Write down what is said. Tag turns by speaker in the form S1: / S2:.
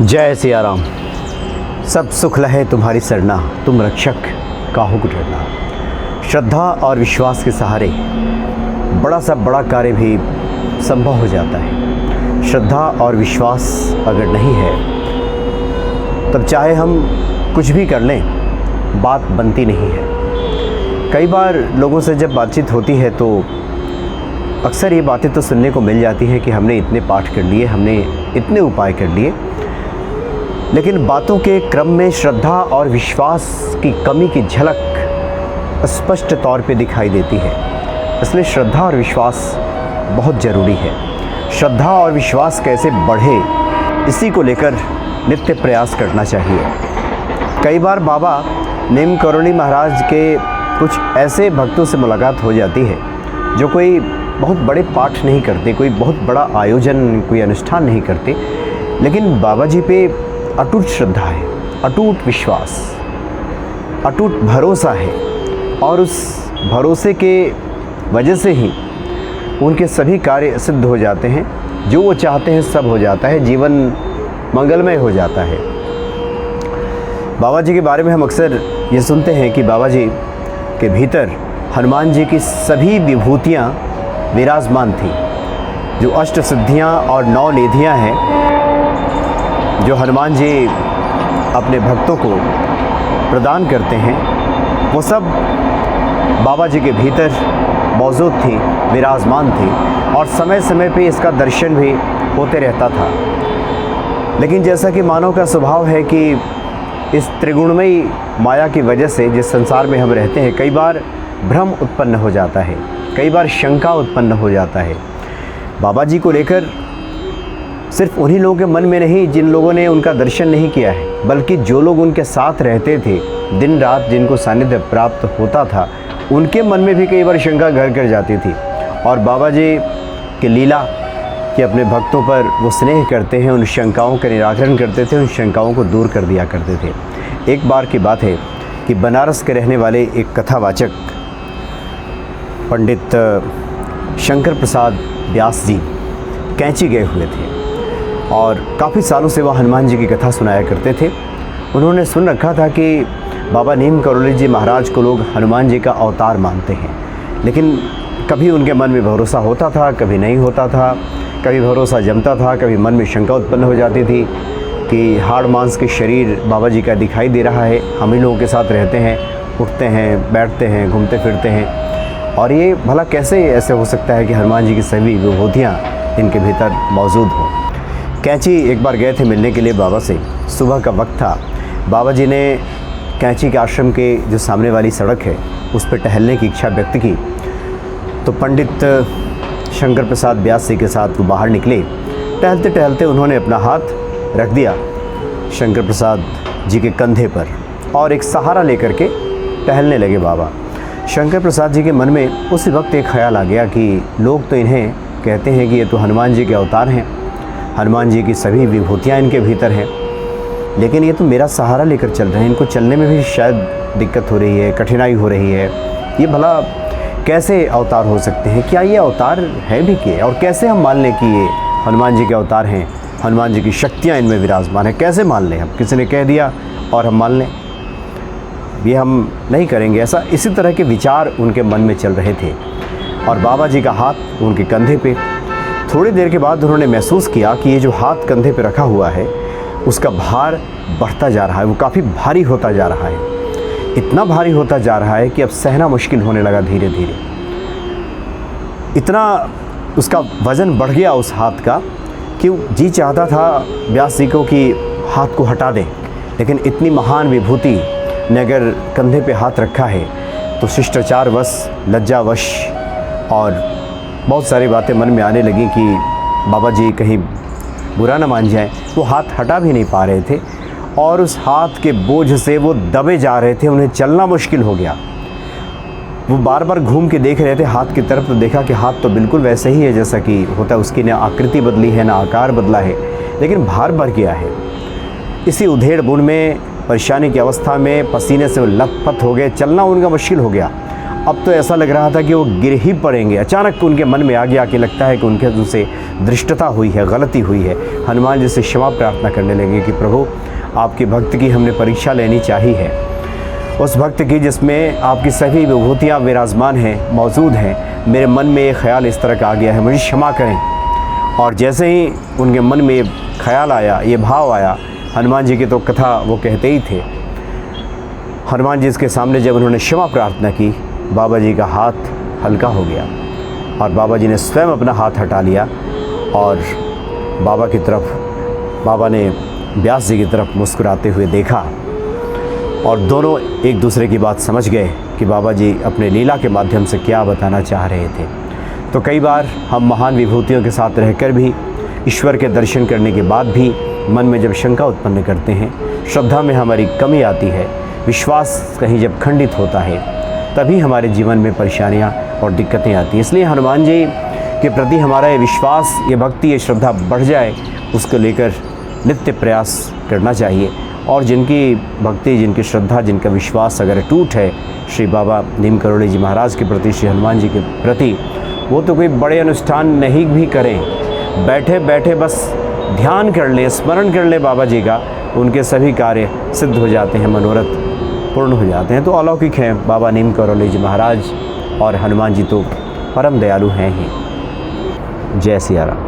S1: जय सिया राम। सब सुख लहे तुम्हारी सरना, तुम रक्षक काहू को डरना। श्रद्धा और विश्वास के सहारे बड़ा सा बड़ा कार्य भी संभव हो जाता है। श्रद्धा और विश्वास अगर नहीं है तब चाहे हम कुछ भी कर लें बात बनती नहीं है। कई बार लोगों से जब बातचीत होती है तो अक्सर ये बातें तो सुनने को मिल जाती हैं कि हमने इतने पाठ कर लिए, हमने इतने उपाय कर लिए, लेकिन बातों के क्रम में श्रद्धा और विश्वास की कमी की झलक स्पष्ट तौर पे दिखाई देती है। इसलिए श्रद्धा और विश्वास बहुत ज़रूरी है। श्रद्धा और विश्वास कैसे बढ़े, इसी को लेकर नित्य प्रयास करना चाहिए। कई बार बाबा नीम करोली महाराज के कुछ ऐसे भक्तों से मुलाकात हो जाती है जो कोई बहुत बड़े पाठ नहीं करते, कोई बहुत बड़ा आयोजन, कोई अनुष्ठान नहीं करते, लेकिन बाबा जी पे अटूट श्रद्धा है, अटूट विश्वास, अटूट भरोसा है, और उस भरोसे के वजह से ही उनके सभी कार्य सिद्ध हो जाते हैं। जो वो चाहते हैं सब हो जाता है, जीवन मंगलमय हो जाता है। बाबा जी के बारे में हम अक्सर ये सुनते हैं कि बाबा जी के भीतर हनुमान जी की सभी विभूतियाँ विराजमान थी। जो अष्ट सिद्धियाँ और 9 निधियाँ हैं जो हनुमान जी अपने भक्तों को प्रदान करते हैं, वो सब बाबा जी के भीतर मौजूद थी, विराजमान थी, और समय समय पे इसका दर्शन भी होते रहता था। लेकिन जैसा कि मानव का स्वभाव है कि इस त्रिगुणमयी माया की वजह से जिस संसार में हम रहते हैं, कई बार भ्रम उत्पन्न हो जाता है, कई बार शंका उत्पन्न हो जाता है। बाबा जी को लेकर सिर्फ उन्हीं लोगों के मन में नहीं जिन लोगों ने उनका दर्शन नहीं किया है, बल्कि जो लोग उनके साथ रहते थे, दिन रात जिनको सानिध्य प्राप्त होता था, उनके मन में भी कई बार शंका घर कर जाती थी। और बाबा जी की लीला कि अपने भक्तों पर वो स्नेह करते हैं, उन शंकाओं का निराकरण करते थे, उन शंकाओं को दूर कर दिया करते थे। एक बार की बात है कि बनारस के रहने वाले एक कथावाचक पंडित शंकर प्रसाद व्यास जी कैंची गए हुए थे और काफ़ी सालों से वह हनुमान जी की कथा सुनाया करते थे। उन्होंने सुन रखा था कि बाबा नीम करोली जी महाराज को लोग हनुमान जी का अवतार मानते हैं, लेकिन कभी उनके मन में भरोसा होता था, कभी नहीं होता था, कभी भरोसा जमता था, कभी मन में शंका उत्पन्न हो जाती थी कि हाड़ मांस के शरीर बाबा जी का दिखाई दे रहा है, हम ही लोगों के साथ रहते हैं, उठते हैं, बैठते हैं, घूमते फिरते हैं, और ये भला कैसे ऐसे हो सकता है कि हनुमान जी की सभी विभूतियाँ इनके भीतर मौजूद हों। कैंची एक बार गए थे मिलने के लिए बाबा से, सुबह का वक्त था। बाबा जी ने कैंची के आश्रम के जो सामने वाली सड़क है उस पर टहलने की इच्छा व्यक्त की, तो पंडित शंकर प्रसाद व्यास जी के साथ वो बाहर निकले। टहलते टहलते उन्होंने अपना हाथ रख दिया शंकर प्रसाद जी के कंधे पर और एक सहारा लेकर के टहलने लगे बाबा। शंकर प्रसाद जी के मन में उसी वक्त एक ख्याल आ गया कि लोग तो इन्हें कहते हैं कि ये तो हनुमान जी के अवतार हैं, हनुमान जी की सभी विभूतियाँ इनके भीतर हैं, लेकिन ये तो मेरा सहारा लेकर चल रहे हैं, इनको चलने में भी शायद दिक्कत हो रही है, कठिनाई हो रही है, ये भला कैसे अवतार हो सकते हैं, क्या ये अवतार है भी क्या, और कैसे हम मान लें कि ये हनुमान जी के अवतार हैं, हनुमान जी की शक्तियाँ इनमें विराजमान हैं, कैसे मान लें हम, किसी ने कह दिया और हम मान लें, ये हम नहीं करेंगे। ऐसा इसी तरह के विचार उनके मन में चल रहे थे और बाबा जी का हाथ उनके कंधे पे। थोड़ी देर के बाद उन्होंने महसूस किया कि ये जो हाथ कंधे पे रखा हुआ है उसका भार बढ़ता जा रहा है, वो काफ़ी भारी होता जा रहा है, इतना भारी होता जा रहा है कि अब सहना मुश्किल होने लगा धीरे धीरे। इतना उसका वज़न बढ़ गया उस हाथ का कि जी चाहता था व्यास जी को कि हाथ को हटा दें, लेकिन इतनी महान विभूति ने अगर कंधे पे हाथ रखा है तो शिष्टाचारवश, लज्जावश और बहुत सारी बातें मन में आने लगी कि बाबा जी कहीं बुरा न मान जाए। वो हाथ हटा भी नहीं पा रहे थे और उस हाथ के बोझ से वो दबे जा रहे थे, उन्हें चलना मुश्किल हो गया। वो बार बार घूम के देख रहे थे हाथ की तरफ, तो देखा कि हाथ तो बिल्कुल वैसे ही है जैसा कि होता है, उसकी ना आकृति बदली है, ना आकार बदला है, लेकिन भार बढ़ गया है। इसी उधेड़ बुन में, परेशानी की अवस्था में, पसीने से वो लथपथ हो गए, चलना उनका मुश्किल हो गया। अब तो ऐसा लग रहा था कि वो गिर ही पड़ेंगे। अचानक उनके मन में आ गया कि लगता है कि उनके उनसे दृष्टता हुई है, गलती हुई है। हनुमान जी से क्षमा प्रार्थना करने लगे कि प्रभु, आपके भक्त की हमने परीक्षा लेनी चाहिए है, उस भक्त की जिसमें आपकी सभी विभूतियाँ विराजमान हैं, मौजूद हैं। मेरे मन में ये ख्याल इस तरह का आ गया है, मुझे क्षमा करें। और जैसे ही उनके मन में ये ख्याल आया, ये भाव आया, हनुमान जी की तो कथा वो कहते ही थे। हनुमान जी इसके सामने जब उन्होंने क्षमा प्रार्थना की, बाबा जी का हाथ हल्का हो गया और बाबा जी ने स्वयं अपना हाथ हटा लिया और बाबा की तरफ, बाबा ने व्यास जी की तरफ मुस्कुराते हुए देखा और दोनों एक दूसरे की बात समझ गए कि बाबा जी अपने लीला के माध्यम से क्या बताना चाह रहे थे। तो कई बार हम महान विभूतियों के साथ रहकर भी, ईश्वर के दर्शन करने के बाद भी मन में जब शंका उत्पन्न करते हैं, श्रद्धा में हमारी कमी आती है, विश्वास कहीं जब खंडित होता है, तभी हमारे जीवन में परेशानियाँ और दिक्कतें आती हैं। इसलिए हनुमान जी के प्रति हमारा ये विश्वास, ये भक्ति, ये श्रद्धा बढ़ जाए, उसको लेकर नित्य प्रयास करना चाहिए। और जिनकी भक्ति, जिनकी श्रद्धा, जिनका विश्वास अगर टूट है श्री बाबा नीम करोली जी महाराज के प्रति, श्री हनुमान जी के प्रति, वो तो कोई बड़े अनुष्ठान नहीं भी करें, बैठे बैठे बस ध्यान कर लें, स्मरण कर लें बाबा जी का, उनके सभी कार्य सिद्ध हो जाते हैं, मनोरथ पूर्ण हो जाते हैं। तो अलौकिक हैं बाबा नीम करोली जी महाराज, और हनुमान जी तो परम दयालु हैं ही। जय सिया राम।